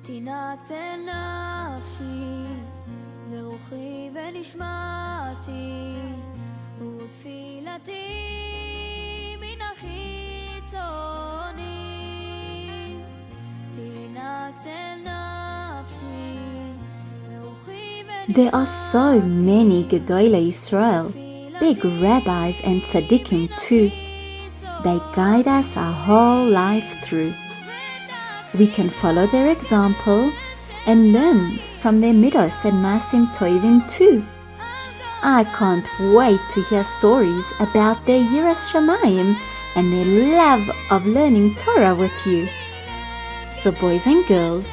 תנצל נפשי ורוחי ונשמתי ותפילתי מן החיצוני תנצל נפשי ורוחי ונשמתי. There are so many Gedolei Israel, big rabbis and tzadikim too. They guide us our whole life through. We can follow their example and learn from their midos and masim toivim too. I can't wait to hear stories about their yiras shamayim and their love of learning Torah with you. So boys and girls,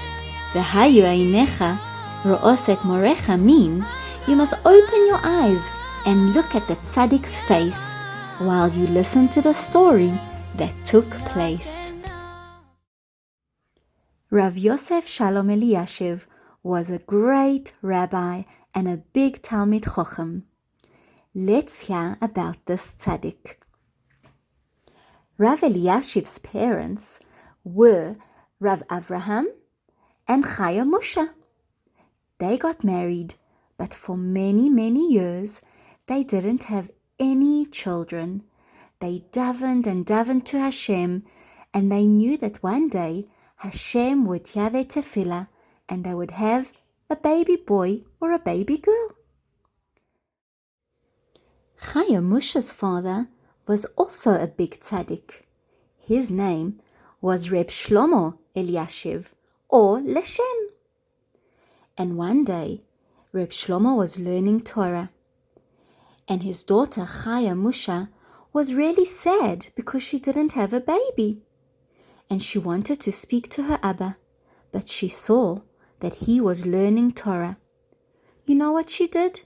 v'hayu einecha ro'os et morecha means you must open your eyes and look at the tzaddik's face while you listen to the story that took place. Rav Yosef Shalom Eliyashiv was a great rabbi and a big Talmid Chochem. Let's hear about this tzaddik. Rav Eliyashiv's parents were Rav Avraham and Chaya Moshe. They got married, but for many years they didn't have any children. They davened and davened to Hashem, and they knew that one day Hashem would hear their tefillah and they would have a baby boy or a baby girl. Chaya Moshe's father was also a big tzaddik. His name was Reb Shlomo Eliyashiv or Leshem. And one day Reb Shlomo was learning Torah, and his daughter Chaya Moshe was really sad because she didn't have a baby. And she wanted to speak to her Abba, but she saw that he was learning Torah. You know what she did?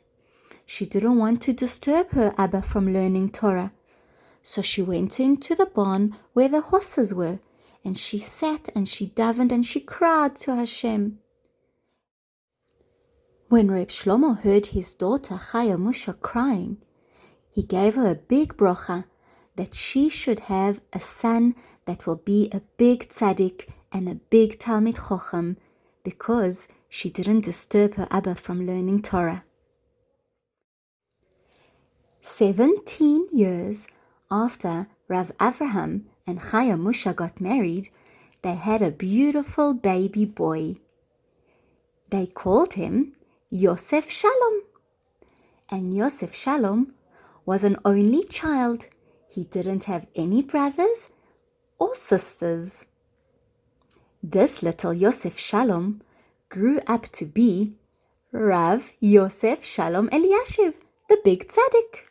She didn't want to disturb her Abba from learning Torah. So she went into the barn where the horses were, and she sat and she davened and she cried to Hashem. When Reb Shlomo heard his daughter Chaya Moshe crying, he gave her a big bracha that she should have a son that will be a big tzaddik and a big Talmid Chochem because she didn't disturb her Abba from learning Torah. 17 years after Rav Avraham and Chaya Moshe got married, they had a beautiful baby boy. They called him Yosef Shalom. And Yosef Shalom was an only child. He didn't have any brothers or sisters. This little Yosef Shalom grew up to be Rav Yosef Shalom Eliyashiv, the big tzaddik.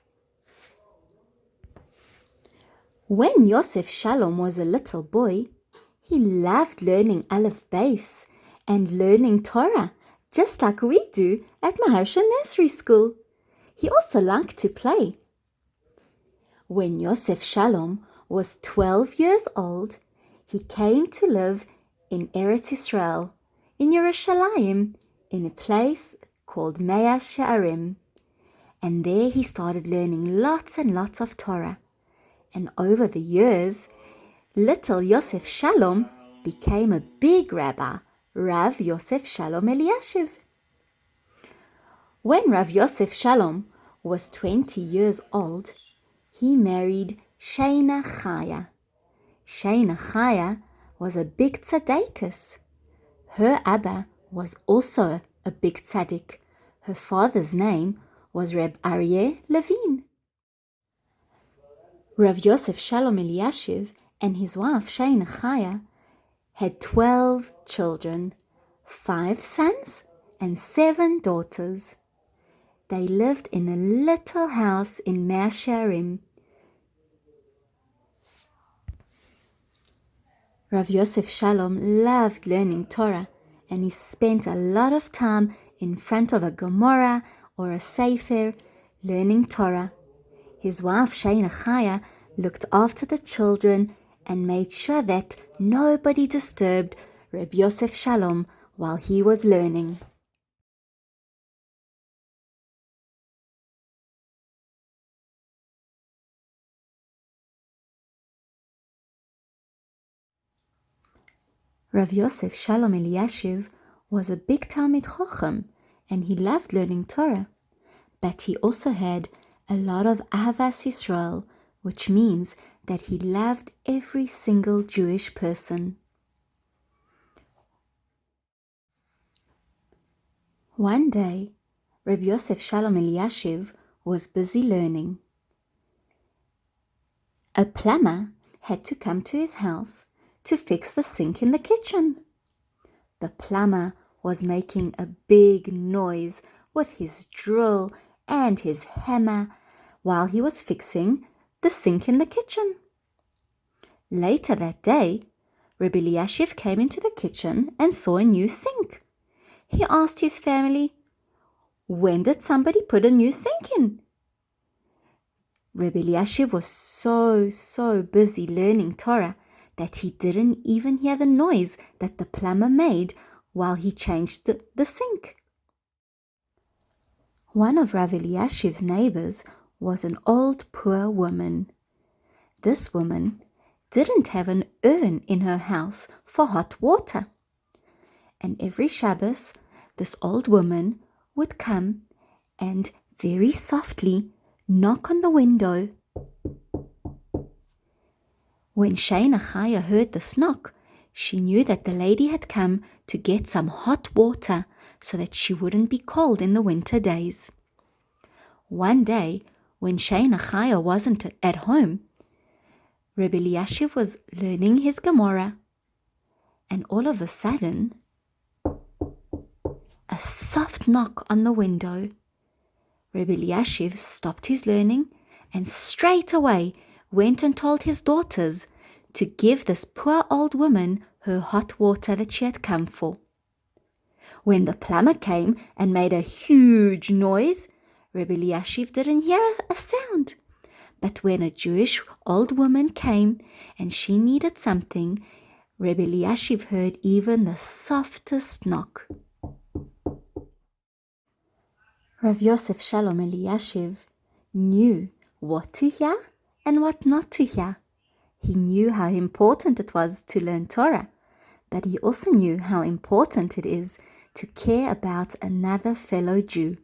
When Yosef Shalom was a little boy, he loved learning Aleph Beis and learning Torah, just like we do at Maharsha Nursery School. He also liked to play. When Yosef Shalom was 12 years old, he came to live in Eretz Israel, in Yerushalayim, in a place called Mea She'arim. And there he started learning lots and lots of Torah. And over the years, little Yosef Shalom became a big rabbi, Rav Yosef Shalom Eliyashiv. When Rav Yosef Shalom was 20 years old, he married Sheina Chaya. Sheina Chaya was a big tzaddikus. Her Abba was also a big tzaddik. Her father's name was Reb Aryeh Levine. Rav Yosef Shalom Eliyashiv and his wife Sheina Chaya had 12 children, 5 sons and 7 daughters. They lived in a little house in Mea She'arim. Rav Yosef Shalom loved learning Torah, and he spent a lot of time in front of a Gemara or a Sefer learning Torah. His wife Sheina Chaya looked after the children and made sure that nobody disturbed Reb Yosef Shalom while he was learning. Rav Yosef Shalom Eliyashiv was a big Talmid Chacham and he loved learning Torah, but he also had a lot of Ahavas Yisrael, which means that he loved every single Jewish person. One day, Rav Yosef Shalom Eliyashiv was busy learning. A plumber had to come to his house to fix the sink in the kitchen. The plumber was making a big noise with his drill and his hammer while he was fixing the sink in the kitchen. Later that day, Rabbi Elyashiv came into the kitchen and saw a new sink. He asked his family, "When did somebody put a new sink in?" Rabbi Elyashiv was so busy learning Torah that he didn't even hear the noise that the plumber made while he changed the sink. One of Rav Elyashiv's neighbors was an old poor woman. This woman didn't have an urn in her house for hot water. And every Shabbos, this old woman would come and very softly knock on the window. When Sheina Chaya heard this knock, she knew that the lady had come to get some hot water so that she wouldn't be cold in the winter days. One day, when Sheina Chaya wasn't at home, Rabbi Elyashiv was learning his Gemara, and all of a sudden, a soft knock on the window. Rabbi Elyashiv stopped his learning and straight away went and told his daughters to give this poor old woman her hot water that she had come for. When the plumber came and made a huge noise, Rabbi Elyashiv didn't hear a sound. But when a Jewish old woman came and she needed something, Rabbi Elyashiv heard even the softest knock. Rav Yosef Shalom Eliyashiv knew what to hear and what not to hear. He knew how important it was to learn Torah, but he also knew how important it is to care about another fellow Jew.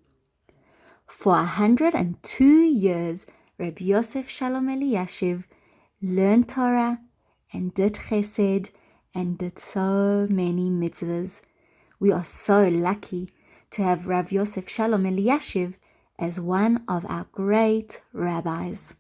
For 102 years, Rav Yosef Shalom Eliyashiv learned Torah and did chesed and did so many mitzvahs. We are so lucky to have Rav Yosef Shalom Eliyashiv as one of our great rabbis.